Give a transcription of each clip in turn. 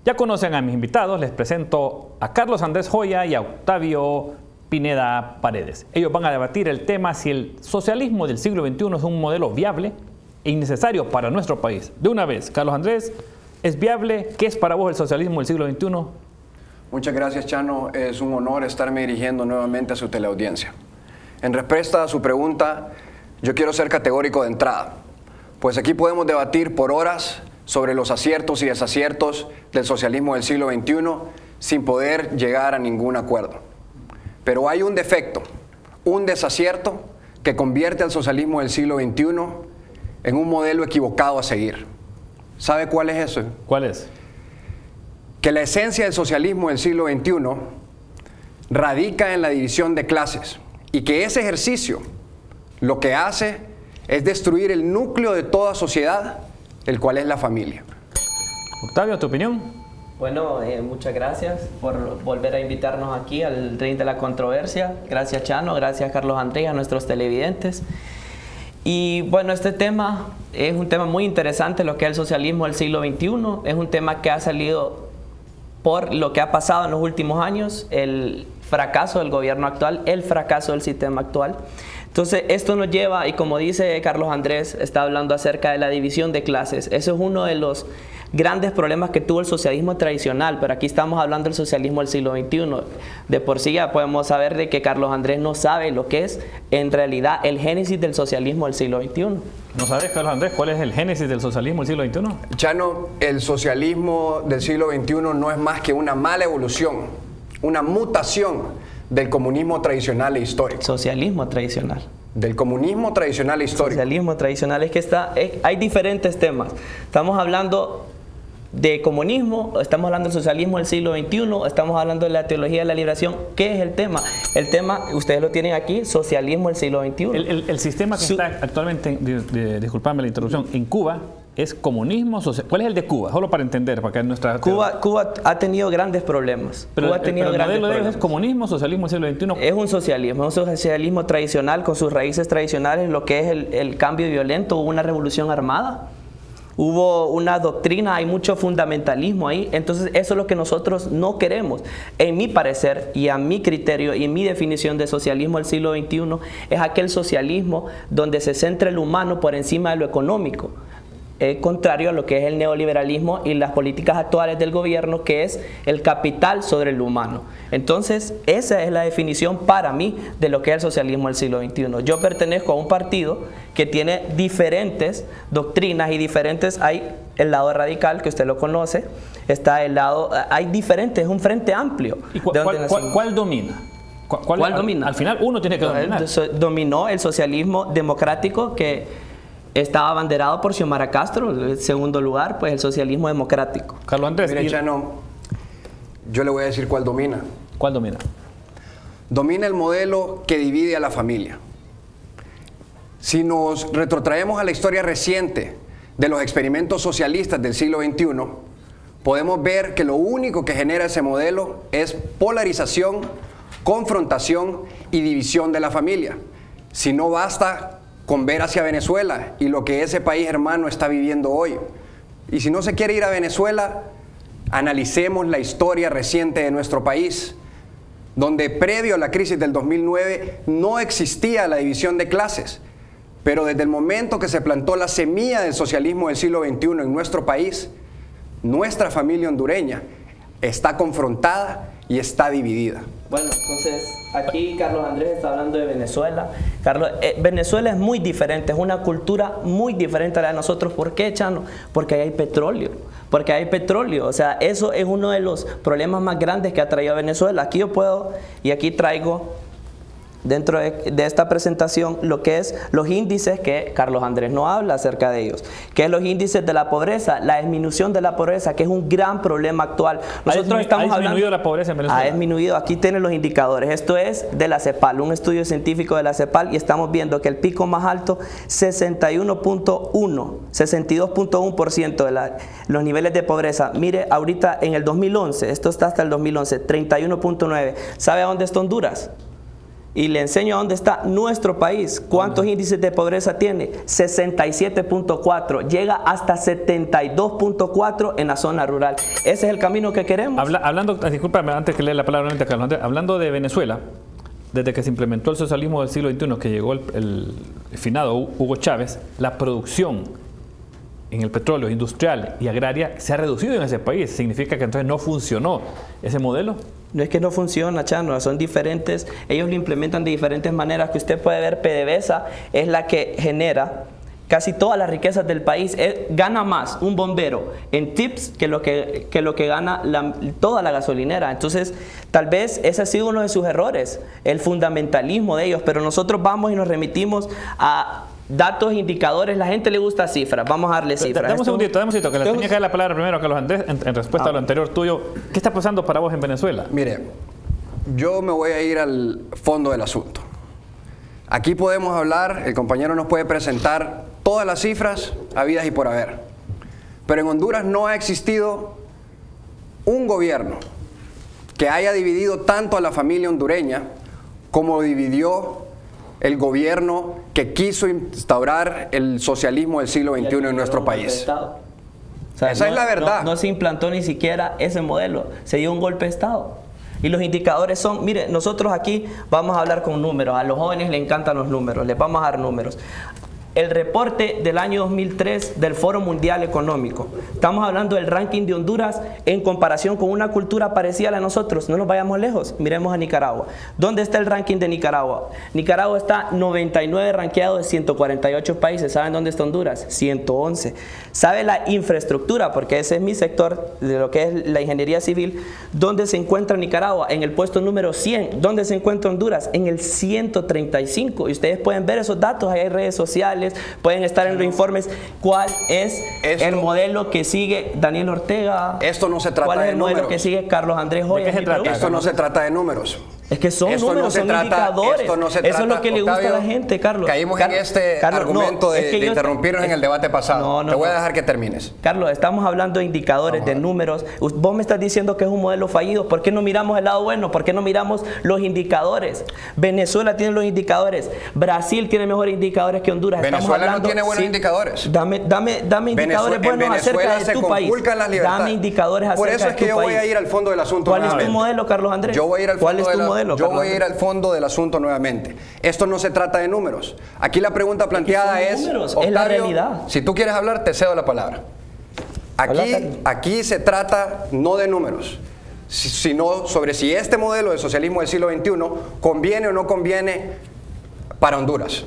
Ya conocen a mis invitados, les presento a Carlos Andrés Joya y a Octavio Pineda Paredes. Ellos van a debatir el tema si el socialismo del siglo XXI es un modelo viable e innecesario para nuestro país. De una vez, Carlos Andrés, ¿es viable? ¿Qué es para vos el socialismo del siglo XXI? Muchas gracias, Chano. Es un honor estarme dirigiendo nuevamente a su teleaudiencia. En respuesta a su pregunta, yo quiero ser categórico de entrada, pues aquí podemos debatir por horas sobre los aciertos y desaciertos del socialismo del siglo XXI sin poder llegar a ningún acuerdo. Pero hay un defecto, un desacierto que convierte al socialismo del siglo XXI en un modelo equivocado a seguir. ¿Sabe cuál es eso? ¿Cuál es? Que la esencia del socialismo del siglo XXI radica en la división de clases y que ese ejercicio lo que hace es destruir el núcleo de toda sociedad, el cual es la familia. Octavio, ¿tu opinión? Bueno, muchas gracias por volver a invitarnos aquí al ring de la controversia. Gracias, Chano, gracias, Carlos Andrés, a nuestros televidentes. Y bueno, este tema es un tema muy interesante, lo que es el socialismo del siglo XXI. Es un tema que ha salido por lo que ha pasado en los últimos años, el fracaso del gobierno actual, el fracaso del sistema actual. Entonces, esto nos lleva, y como dice Carlos Andrés, está hablando acerca de la división de clases. Eso es uno de los grandes problemas que tuvo el socialismo tradicional, pero aquí estamos hablando del socialismo del siglo XXI. De por sí ya podemos saber de que Carlos Andrés no sabe lo que es, en realidad, el génesis del socialismo del siglo XXI. ¿No sabes, Carlos Andrés, cuál es el génesis del socialismo del siglo XXI? Chano, el socialismo del siglo XXI no es más que una mala evolución, una mutación del comunismo tradicional e histórico. Socialismo tradicional. Del comunismo tradicional e histórico. Socialismo tradicional, es que hay diferentes temas. Estamos hablando de comunismo, estamos hablando del socialismo del siglo XXI, estamos hablando de la teología de la liberación. ¿Qué es el tema? El tema, ustedes lo tienen aquí, socialismo del siglo XXI. El sistema que está actualmente, disculpadme la interrupción, en Cuba es comunismo social. ¿Cuál es el de Cuba? Solo para entender, para que nuestra... Cuba ha tenido grandes problemas. Pero Cuba ha tenido grandes modelo de problemas. ¿Es comunismo, socialismo del siglo XXI? Es un socialismo tradicional con sus raíces tradicionales, lo que es el cambio violento. Hubo una revolución armada, hubo una doctrina, hay mucho fundamentalismo ahí. Entonces eso es lo que nosotros no queremos. En mi parecer y a mi criterio y en mi definición de socialismo del siglo XXI es aquel socialismo donde se centra el humano por encima de lo económico. Contrario a lo que es el neoliberalismo y las políticas actuales del gobierno, que es el capital sobre el humano. Entonces, esa es la definición para mí de lo que es el socialismo del siglo XXI. Yo pertenezco a un partido que tiene diferentes doctrinas y diferentes, hay el lado radical, que usted lo conoce, está el lado, hay diferentes, es un frente amplio. ¿Y cuál domina? ¿Cuál domina? Al final uno tiene que dominar. Dominó el socialismo democrático, que estaba abanderado por Xiomara Castro. En segundo lugar, pues el socialismo democrático. Carlos Andrés. Mire, Chano, yo le voy a decir cuál domina. ¿Cuál domina? Domina el modelo que divide a la familia. Si nos retrotraemos a la historia reciente de los experimentos socialistas del siglo XXI, podemos ver que lo único que genera ese modelo es polarización, confrontación y división de la familia. Si no basta con ver hacia Venezuela y lo que ese país hermano está viviendo hoy. Y si no se quiere ir a Venezuela, analicemos la historia reciente de nuestro país, donde previo a la crisis del 2009 no existía la división de clases, pero desde el momento que se plantó la semilla del socialismo del siglo XXI en nuestro país, nuestra familia hondureña está confrontada y está dividida. Bueno, entonces aquí Carlos Andrés está hablando de Venezuela. Venezuela es muy diferente, es una cultura muy diferente a la de nosotros. ¿Por qué, Chano? Porque ahí hay petróleo. Porque hay petróleo. O sea, eso es uno de los problemas más grandes que ha traído Venezuela. Aquí yo puedo, y aquí traigo dentro de esta presentación lo que es los índices, que Carlos Andrés no habla acerca de ellos, que es los índices de la pobreza, la disminución de la pobreza, que es un gran problema actual. Nosotros estamos ¿Ha disminuido la pobreza en Venezuela? Ha disminuido, aquí tienen los indicadores. Esto es de la CEPAL, un estudio científico de la CEPAL, y estamos viendo que el pico más alto, 62.1% de los niveles de pobreza. Mire, ahorita en el 2011, esto está hasta el 2011, 31.9. ¿Sabe a dónde está Honduras? y le enseño dónde está nuestro país. ¿Cuántos índices de pobreza tiene? 67.4. Llega hasta 72.4 en la zona rural. Ese es el camino que queremos. Hablando, discúlpame, antes que lea la palabra, Carlos Andrés, hablando de Venezuela, desde que se implementó el socialismo del siglo XXI, que llegó el finado Hugo Chávez, la producción en el petróleo industrial y agraria se ha reducido en ese país. ¿Significa que entonces no funcionó ese modelo? No es que no funciona, Chano, son diferentes, ellos lo implementan de diferentes maneras. Que usted puede ver, PDVSA es la que genera casi todas las riquezas del país. Gana más un bombero en tips que lo que gana toda la gasolinera. Entonces, tal vez ese ha sido uno de sus errores, el fundamentalismo de ellos, pero nosotros vamos y nos remitimos a datos, indicadores. La gente le gusta cifras, vamos a darle cifras. Dame un segundito, que le tenía que dar la palabra primero a Carlos Andrés en respuesta a lo anterior tuyo. ¿Qué está pasando para vos en Venezuela? Mire, yo me voy a ir al fondo del asunto. Aquí podemos hablar, el compañero nos puede presentar todas las cifras habidas y por haber, pero en Honduras no ha existido un gobierno que haya dividido tanto a la familia hondureña como dividió el gobierno que quiso instaurar el socialismo del siglo XXI en nuestro país. O sea, esa es la verdad. No se implantó ni siquiera ese modelo, se dio un golpe de Estado. Y los indicadores son, mire, nosotros aquí vamos a hablar con números, a los jóvenes les encantan los números, les vamos a dar números. El reporte del año 2003 del Foro Mundial Económico. Estamos hablando del ranking de Honduras en comparación con una cultura parecida a la de nosotros. No nos vayamos lejos, miremos a Nicaragua. ¿Dónde está el ranking de Nicaragua? Nicaragua está 99 rankeado de 148 países. ¿Saben dónde está Honduras? 111. ¿Sabe la infraestructura? Porque ese es mi sector de lo que es la ingeniería civil. ¿Dónde se encuentra Nicaragua? En el puesto número 100. ¿Dónde se encuentra Honduras? En el 135. Y ustedes pueden ver esos datos, ahí hay redes sociales, pueden estar en los informes. ¿Cuál es el modelo que sigue Daniel Ortega? Esto no se trata de números. ¿Cuál es el modelo que sigue Carlos Andrés Joya? Esto no se trata de números. Es que son números, son indicadores. Eso es lo que le gusta a la gente, Carlos. Caímos en este argumento de interrumpirnos en el debate pasado. Te voy a dejar que termines. Carlos, estamos hablando de indicadores, de números. Vos me estás diciendo que es un modelo fallido. ¿Por qué no miramos el lado bueno? ¿Por qué no miramos los indicadores? Venezuela tiene los indicadores. Brasil tiene mejores indicadores que Honduras. Venezuela no tiene buenos indicadores. Dame indicadores buenos acerca de tu país. Dame indicadores acerca de tu país. Por eso es que yo voy a ir al fondo del asunto. ¿Cuál es tu modelo, Carlos Andrés? Yo voy a ir al fondo del asunto. Yo voy a ir al fondo del asunto nuevamente. Esto no se trata de números. Aquí la pregunta planteada es, Octavio, es la realidad. Si tú quieres hablar, te cedo la palabra. Aquí se trata no de números, sino sobre si este modelo de socialismo del siglo XXI conviene o no conviene para Honduras.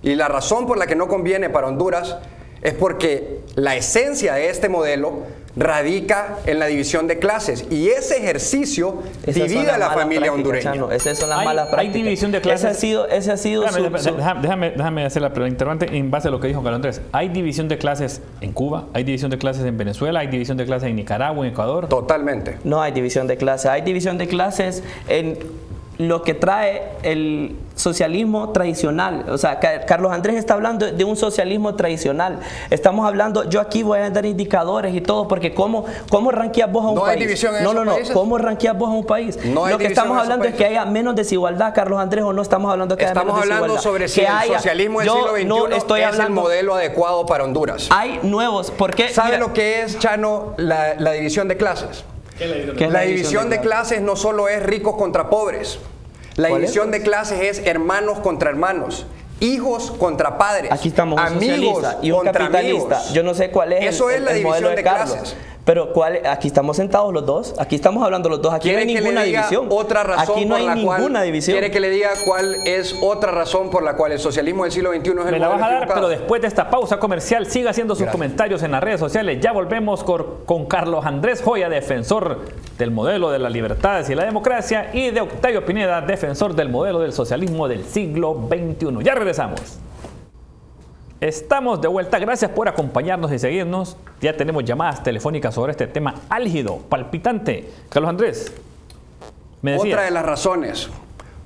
Y la razón por la que no conviene para Honduras es porque la esencia de este modelo radica en la división de clases, y ese ejercicio divide a la familia hondureña. Esas son las malas prácticas. Hay división de clases. Ese ha sido déjame hacer la pregunta interrogante en base a lo que dijo Carlos Andrés. ¿Hay división de clases en Cuba? ¿Hay división de clases en Venezuela? ¿Hay división de clases en Nicaragua, en Ecuador? Totalmente. No hay división de clases. Hay división de clases en lo que trae el socialismo tradicional. O sea, Carlos Andrés está hablando de un socialismo tradicional. Estamos hablando, yo aquí voy a dar indicadores y todo, porque ¿cómo ranqueas vos a un país? No hay división en esos países. ¿Cómo ranqueas vos a un país? Lo que estamos hablando es que haya menos desigualdad, Carlos Andrés, o no estamos hablando que haya menos desigualdad. Estamos hablando sobre si el socialismo del siglo XXI es el modelo adecuado para Honduras. Hay nuevos, porque ¿sabe lo que es, Chano, la división de clases? La división de clases no solo es ricos contra pobres. La división de clases es hermanos contra hermanos, hijos contra padres, aquí estamos amigos y un contra capitalista. Amigos. Yo no sé cuál es el modelo de Carlos. Pero aquí estamos sentados los dos, aquí estamos hablando los dos, aquí no hay ninguna división. Aquí no hay ninguna división. ¿Quiere que le diga cuál es otra razón por la cual el socialismo del siglo XXI es el modelo equivocado? Me la vas a dar, pero después de esta pausa comercial, siga haciendo sus comentarios en las redes sociales. Ya volvemos con Carlos Andrés Joya, defensor del modelo de las libertades y la democracia, y de Octavio Pineda, defensor del modelo del socialismo del siglo XXI. Ya regresamos. Estamos de vuelta, gracias por acompañarnos y seguirnos. Ya tenemos llamadas telefónicas sobre este tema álgido, palpitante. Carlos Andrés, me decías. Otra de las razones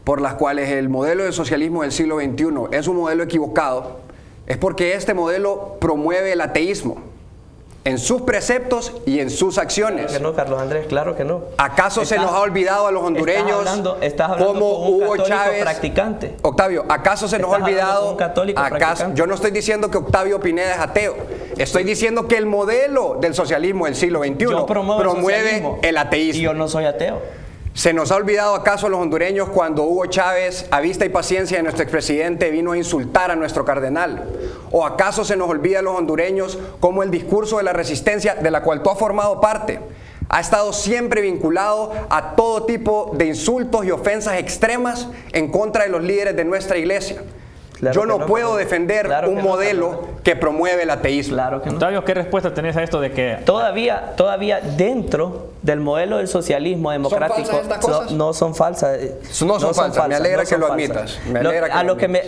por las cuales el modelo de socialismo del siglo XXI es un modelo equivocado es porque este modelo promueve el ateísmo. en sus preceptos y en sus acciones. Claro que no, Carlos Andrés, claro que no. ¿Acaso se nos ha olvidado a los hondureños estás hablando como con un Hugo católico Chávez? Practicante. Octavio, ¿acaso se nos ha olvidado? Yo no estoy diciendo que Octavio Pineda es ateo. Estoy diciendo que el modelo del socialismo del siglo XXI promueve el ateísmo. Y yo no soy ateo. ¿Se nos ha olvidado acaso a los hondureños cuando Hugo Chávez, a vista y paciencia de nuestro expresidente, vino a insultar a nuestro cardenal? ¿O acaso se nos olvida a los hondureños cómo el discurso de la resistencia, de la cual tú has formado parte, ha estado siempre vinculado a todo tipo de insultos y ofensas extremas en contra de los líderes de nuestra iglesia? Claro Yo no puedo defender un modelo que promueve el ateísmo. Claro que no. Octavio, ¿qué respuesta tenés a esto de que todavía dentro del modelo del socialismo democrático ¿Son falsas estas cosas? no son falsas? No son falsas. Me alegra que lo admitas.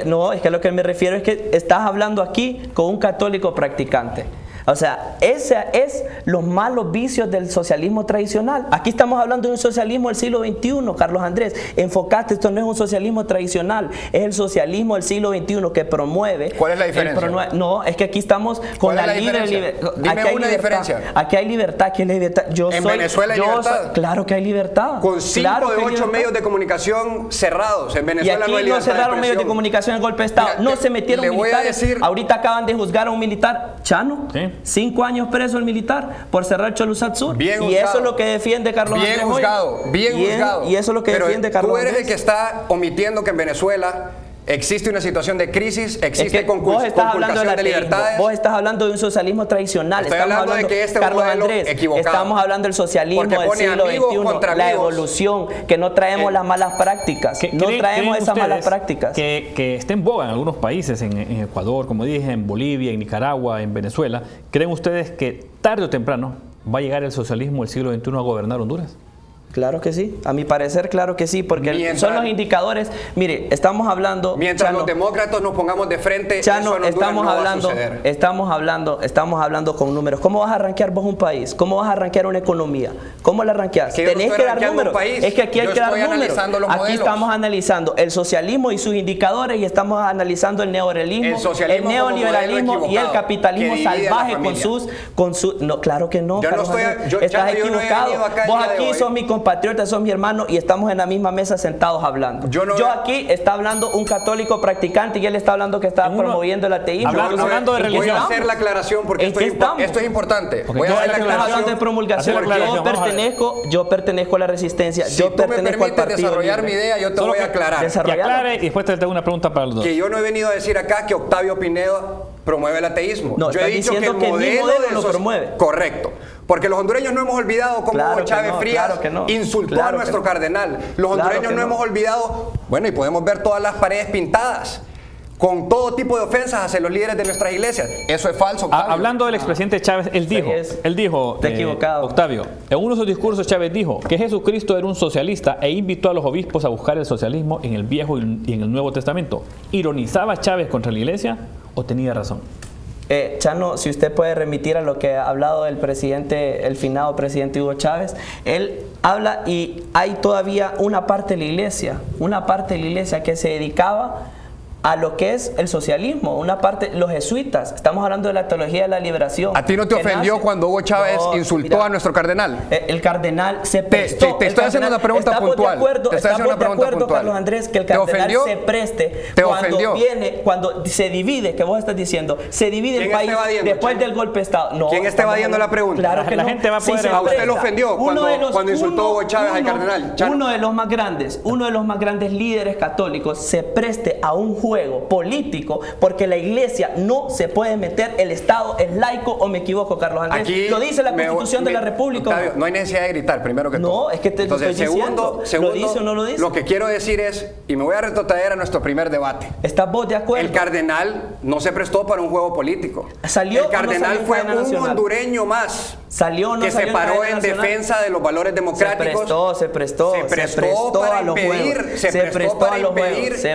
No, es que a lo que me refiero es que estás hablando aquí con un católico practicante. O sea, ese es los malos vicios del socialismo tradicional. Aquí estamos hablando de un socialismo del siglo XXI, Carlos Andrés. Enfocate, esto no es un socialismo tradicional, es el socialismo del siglo XXI que promueve. ¿Cuál es la diferencia? No, es que aquí estamos con la libre libertad. Dime una diferencia. Aquí hay libertad, aquí hay libertad. ¿En Venezuela hay libertad? Claro que hay libertad. Con 5 de 8 medios de comunicación cerrados. En Venezuela no hay libertad. Y aquí no cerraron medios de comunicación en el golpe de Estado. No se metieron militares. Ahorita acaban de juzgar a un militar, Chano. Sí. 5 años preso el militar por cerrar Choluzat Sur. Bien y juzgado. eso es lo que defiende Carlos Andrés. Bien juzgado, bien juzgado. Y eso es lo que defiende Carlos Andrés. Tú eres Andrés. el que está omitiendo que en Venezuela existe una situación de crisis, existe conculcación de libertades. Vos estás hablando de un socialismo tradicional. Estoy hablando de que este es un modelo equivocado. Estamos hablando del socialismo del siglo XXI, la evolución, que no traemos las malas prácticas. No traemos esas malas prácticas. Que está en boga en algunos países, en Ecuador, como dije, en Bolivia, en Nicaragua, en Venezuela. ¿Creen ustedes que tarde o temprano va a llegar el socialismo del siglo XXI a gobernar Honduras? Claro que sí, a mi parecer claro que sí, porque son los indicadores. Mire, estamos hablando... Mientras Chano, los demócratas nos pongamos de frente, Chano, eso en Honduras no va a suceder. Estamos hablando con números. ¿Cómo vas a rankear vos un país? ¿Cómo vas a rankear una economía? ¿Cómo la rankeas? Tenés que dar números. Es que aquí hay que dar números. Aquí estamos analizando el socialismo y sus indicadores y estamos analizando el neoliberalismo, el neoliberalismo y el capitalismo salvaje con sus... No, claro que no. Estás equivocado. Vos aquí sos mi compatriotas, son mi hermano y estamos en la misma mesa sentados hablando. Yo aquí está hablando un católico practicante y él está hablando que está promoviendo el ateísmo. Hablando de religión. Voy a hacer la aclaración porque esto es importante. Voy a hacer la aclaración. Hablando de promulgación. Yo pertenezco a la resistencia. Si tú me permites desarrollar mi idea, yo te voy a aclarar. Que aclare y después te tengo una pregunta para los dos. Que yo no he venido a decir acá que Octavio Pineda promueve el ateísmo. No, yo he dicho que el modelo lo promueve. Correcto. Porque los hondureños no hemos olvidado cómo Hugo Chávez Frías insultó a nuestro cardenal. Los hondureños no hemos olvidado, bueno, y podemos ver todas las paredes pintadas con todo tipo de ofensas hacia los líderes de nuestras iglesias. Eso es falso, Octavio. Hablando del expresidente Chávez, él dijo, equivocado. Octavio, en uno de sus discursos Chávez dijo que Jesucristo era un socialista e invitó a los obispos a buscar el socialismo en el Viejo y en el Nuevo Testamento. ¿Ironizaba Chávez contra la iglesia o tenía razón? Chano, si usted puede remitir a lo que ha hablado el finado presidente Hugo Chávez, él habla y hay todavía una parte de la iglesia que se dedicaba a lo que es el socialismo, una parte, los jesuitas. Estamos hablando de la teología de la liberación. ¿A ti no te ofendió cuando Hugo Chávez insultó a nuestro cardenal? El cardenal se prestó. Te estoy haciendo una pregunta puntual. Estamos de acuerdo, Carlos Andrés, que el cardenal se preste cuando se divide, que vos estás diciendo, se divide el país después del golpe de Estado. No, ¿quién está evadiendo la pregunta? Claro que la gente va a poder... ¿A usted lo ofendió cuando insultó a Hugo Chávez al cardenal? Uno de los más grandes líderes católicos se preste a un juego político, porque la iglesia no se puede meter, el Estado es laico, o me equivoco, Carlos Andrés. Aquí lo dice la Constitución de la República. Octavio, no hay necesidad de gritar, primero que todo. No, es que te lo estoy diciendo. ¿Lo dice o no lo dice? Lo que quiero decir es, y me voy a retrotraer a nuestro primer debate. ¿Estás vos de acuerdo? El cardenal no se prestó para un juego político. ¿Salió el cardenal no fue un hondureño más. ¿Salió que se paró en defensa de los valores democráticos. Se prestó para impedir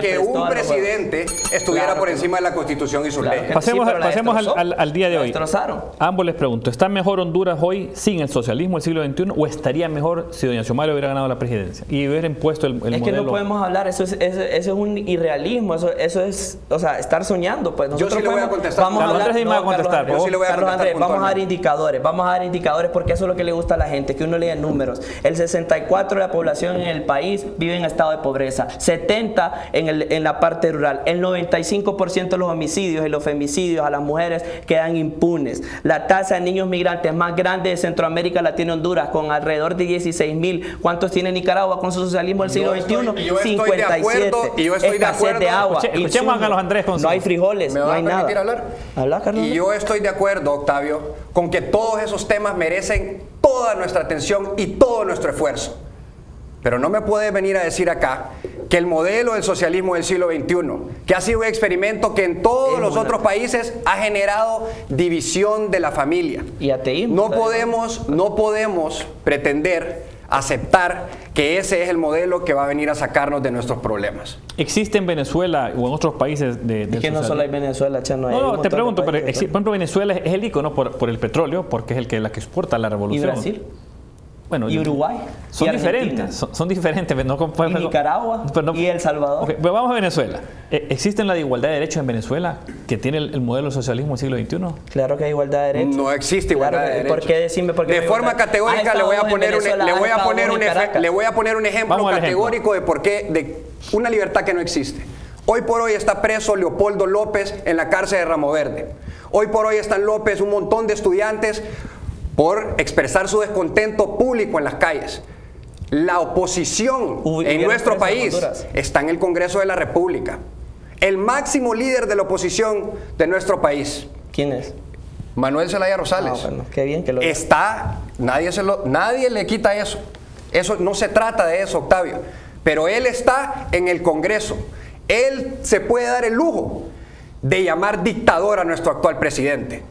que un presidente legalmente estuviera Claro por que encima de la Constitución y sus Claro leyes. que Pasemos, pero la pasemos destrozó. al día de La hoy. destrozaron. A ambos les pregunto, ¿está mejor Honduras hoy sin el socialismo del siglo XXI o estaría mejor si doña Xiomara hubiera ganado la presidencia y hubiera impuesto el Es modelo? que no podemos hablar, eso es un irrealismo, eso es, o sea, estar soñando. Pues Yo sí le voy a contestar. Vamos a Carlos hablar, Andrés sí me va a contestar, Carlos yo sí le voy a Carlos contestar Andrés, vamos a dar puntualmente. indicadores, porque eso es lo que le gusta a la gente, que uno lea números. El 64% de la población en el país vive en estado de pobreza, 70% en la parte rural, el 95% de los homicidios y los femicidios a las mujeres quedan impunes. La tasa de niños migrantes más grande de Centroamérica la tiene Honduras, con alrededor de 16,000. ¿Cuántos tiene Nicaragua con su socialismo del siglo XXI? Yo estoy de acuerdo, y yo estoy de Escasez acuerdo. de agua. Escuchemos insumos. a Carlos Andrés con No hay su- frijoles, ¿Me no va hay a permitir nada. hablar? Habla, Carlos. Y yo estoy de acuerdo, Octavio, con que todos esos temas merecen toda nuestra atención y todo nuestro esfuerzo. Pero no me puede venir a decir acá que el modelo del socialismo del siglo XXI, que ha sido un experimento que en todos los otros países ha generado división de la familia. Y ateísmo. No podemos pretender aceptar que ese es el modelo que va a venir a sacarnos de nuestros problemas. ¿Existe en Venezuela o en otros países del Es que no socialismo? solo hay Venezuela, Chano. hay un No, montón te de pregunto, pero países, por ejemplo Venezuela es el icono por el petróleo, porque es la que exporta la ¿Y revolución. Brasil? Bueno, ¿Y Uruguay? Son ¿Y Argentina? diferentes, son diferentes. No, ¿Y Nicaragua? ¿Y El Salvador? Ok, pero vamos a Venezuela. ¿Existe la igualdad de derechos en Venezuela que tiene el modelo del socialismo del siglo XXI? Claro que hay igualdad de derechos. No existe igualdad Claro, de derechos. ¿Por qué decirme por qué de no hay forma igualdad? categórica ¿Has le voy a estado en poner Venezuela? ¿Has estado en Caracas? le voy a poner un ejemplo Vamos al categórico de por qué de una libertad que no existe. Hoy por hoy está preso Leopoldo López en la cárcel de Ramo Verde. Hoy por hoy están López un montón de estudiantes por expresar su descontento público en las calles. La oposición en nuestro país está en el Congreso de la República. El máximo líder de la oposición de nuestro país, ¿Quién es? Manuel Zelaya Rosales, Bueno, qué bien que lo está, nadie le quita eso. Eso no se trata de eso, Octavio. Pero él está en el Congreso. Él se puede dar el lujo de llamar dictador a nuestro actual presidente.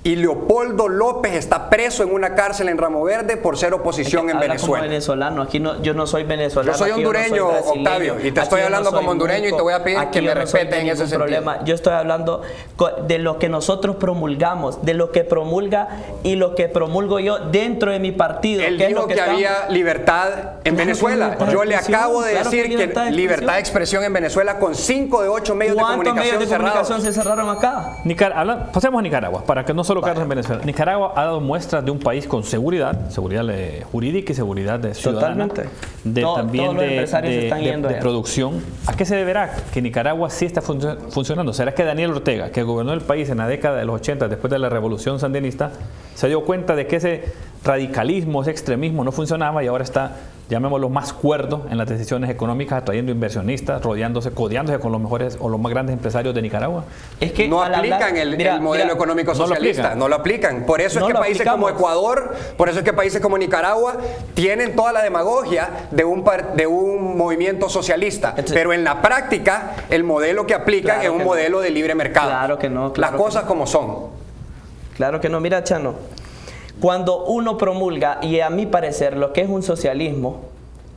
Y Leopoldo López está preso en una cárcel en Ramo Verde por ser oposición en Habla Venezuela. como venezolano. Aquí no, yo no soy venezolano. Yo soy aquí hondureño, no soy brasileño, Octavio, y te aquí estoy yo hablando soy como hondureño y te voy a pedir aquí que me yo no soy respeten de en ese ningún sentido. problema. Yo estoy hablando de lo que nosotros promulgamos, de lo que promulga y lo que promulgo yo dentro de mi partido. Él que es dijo lo que estamos- había libertad en Claro que Venezuela. libertad de Yo le expresión, acabo de claro que decir que libertad de expresión en Venezuela con 5 de 8 medios de ¿Cuántos comunicación medios de comunicación cerrados. se cerraron acá? Pasemos a Nicaragua, para que no solo quedemos en Venezuela. Nicaragua ha dado muestras de un país con seguridad jurídica y seguridad ciudadana. Totalmente. También Todos los empresarios están yendo de allá. producción. ¿A qué se deberá que Nicaragua sí está funcionando? ¿Será que Daniel Ortega, que gobernó el país en la década de los 80, después de la revolución sandinista, se dio cuenta de que ese radicalismo, ese extremismo no funcionaba y ahora está, llamémoslo, más cuerdo en las decisiones económicas, atrayendo inversionistas, codeándose con los mejores o los más grandes empresarios de Nicaragua? Es que No al hablar- aplican el mira, modelo mira, económico no lo socialista, aplican. no lo aplican. Por eso es No que lo países como aplicamos. Ecuador, por eso es que países como Nicaragua tienen toda la demagogia de un movimiento socialista. Entonces- pero en la práctica, el modelo que aplican Claro es un que modelo de libre mercado. Claro que no, claro Las que cosas como son. Claro que no, mira, Chano, cuando uno promulga, y a mi parecer, lo que es un socialismo,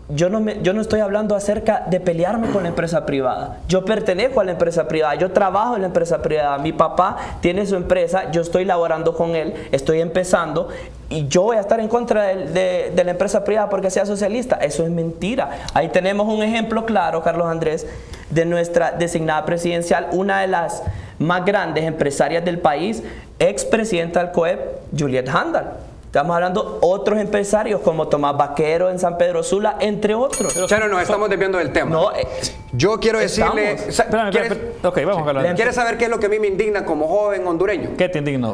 yo no estoy hablando acerca de pelearme con la empresa privada. Yo pertenezco a la empresa privada, yo trabajo en la empresa privada. Mi papá tiene su empresa, yo estoy laborando con él, estoy empezando, y yo voy a estar en contra de la empresa privada porque sea socialista. Eso es mentira. Ahí tenemos un ejemplo claro, Carlos Andrés, de nuestra designada presidencial, una de las más grandes empresarias del país, expresidenta del COEP, Juliet Handal. Estamos hablando de otros empresarios como Tomás Vaquero en San Pedro Sula, entre otros. Chano, nos estamos desviando del tema. No, Yo quiero decirle... estamos. Espérame, ok, vamos a hablar. ¿Quieres saber qué es lo que a mí me indigna como joven hondureño? ¿Qué te indigna?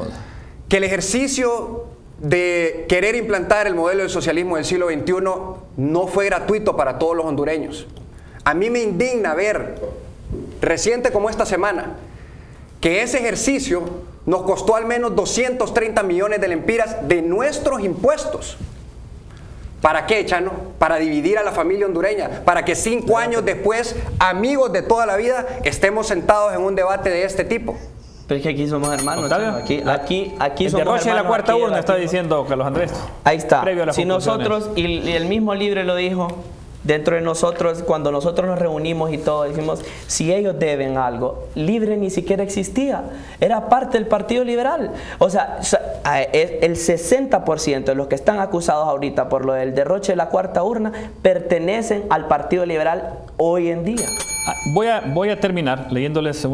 Que el ejercicio de querer implantar el modelo del socialismo del siglo XXI no fue gratuito para todos los hondureños. A mí me indigna ver, reciente como esta semana, que ese ejercicio nos costó al menos 230 millones de lempiras de nuestros impuestos. ¿Para qué, Chano? Para dividir a la familia hondureña, para que 5 años después, amigos de toda la vida, estemos sentados en un debate de este tipo. pero es que aquí somos hermanos. Octavio, Chano. Aquí El somos derroche de la hermanos, cuarta aquí urna está debatimos. diciendo Carlos Andrés. Ahí está. Previo a las Si conclusiones. nosotros, y el mismo libre lo dijo, dentro de nosotros, cuando nosotros nos reunimos y todo, decimos, si ellos deben algo, Libre ni siquiera existía, era parte del Partido Liberal. O sea, el 60% de los que están acusados ahorita por lo del derroche de la cuarta urna pertenecen al Partido Liberal hoy en día. Voy a terminar leyéndoles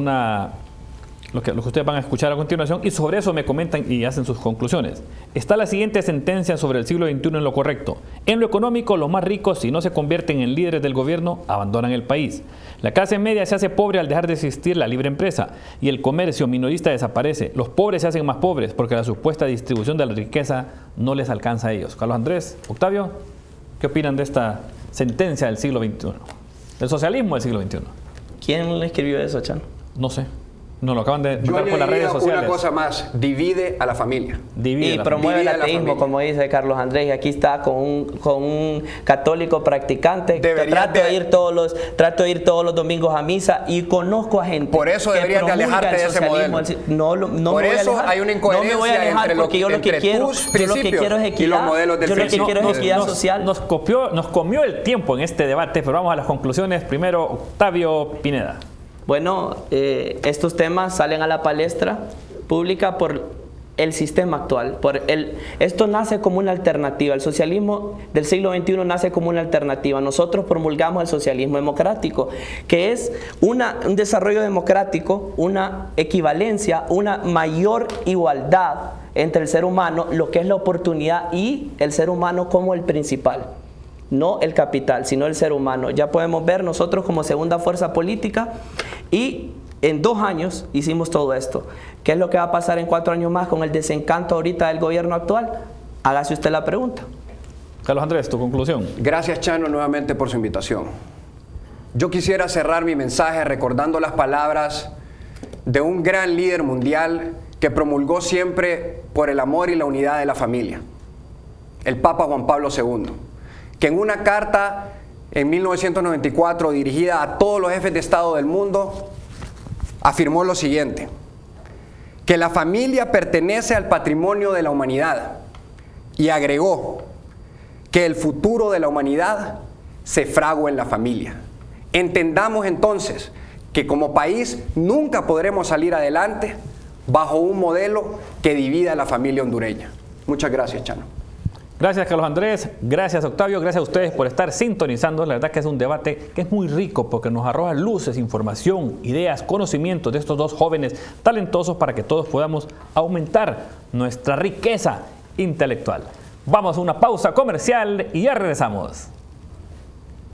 lo que ustedes van a escuchar a continuación, y sobre eso me comentan y hacen sus conclusiones. Está la siguiente sentencia sobre el siglo XXI en lo correcto. En lo económico, los más ricos, si no se convierten en líderes del gobierno, abandonan el país. La clase media se hace pobre al dejar de existir la libre empresa, y el comercio minorista desaparece. Los pobres se hacen más pobres porque la supuesta distribución de la riqueza no les alcanza a ellos. Carlos Andrés, Octavio, ¿qué opinan de esta sentencia del siglo XXI? Del socialismo del siglo XXI. ¿Quién le escribió eso, Chano? No sé. No, lo acaban de Yo mandar por las redes sociales. Una cosa más, divide a la familia. Y promueve el ateísmo, como dice Carlos Andrés, y aquí está con un católico practicante. Trato de ir todos los domingos a misa y conozco a gente. Por eso deberías de alejarte de ese modelo. Por eso hay una incoherencia entre tus principios y los modelos del principio. Yo lo que quiero es equidad social. Nos comió el tiempo en este debate, pero vamos a las conclusiones. Primero, Octavio Pineda. Bueno, estos temas salen a la palestra pública por el sistema actual. Esto nace como una alternativa. El socialismo del siglo XXI nace como una alternativa. Nosotros promulgamos el socialismo democrático, que es un desarrollo democrático, una equivalencia, una mayor igualdad entre el ser humano, lo que es la oportunidad, y el ser humano como el principal. No el capital, sino el ser humano. Ya podemos ver nosotros como segunda fuerza política, y en 2 años hicimos todo esto. ¿Qué es lo que va a pasar en 4 años más con el desencanto ahorita del gobierno actual? Hágase usted la pregunta. Carlos Andrés, tu conclusión. Gracias, Chano, nuevamente por su invitación. Yo quisiera cerrar mi mensaje recordando las palabras de un gran líder mundial que promulgó siempre por el amor y la unidad de la familia, el Papa Juan Pablo II, que en una carta en 1994 dirigida a todos los jefes de Estado del mundo afirmó lo siguiente: que la familia pertenece al patrimonio de la humanidad, y agregó que el futuro de la humanidad se fragua en la familia. Entendamos entonces que como país nunca podremos salir adelante bajo un modelo que divida a la familia hondureña. Muchas gracias, Chano. Gracias, Carlos Andrés. Gracias, Octavio. Gracias a ustedes por estar sintonizando. La verdad que es un debate que es muy rico porque nos arroja luces, información, ideas, conocimientos de estos dos jóvenes talentosos para que todos podamos aumentar nuestra riqueza intelectual. Vamos a una pausa comercial y ya regresamos.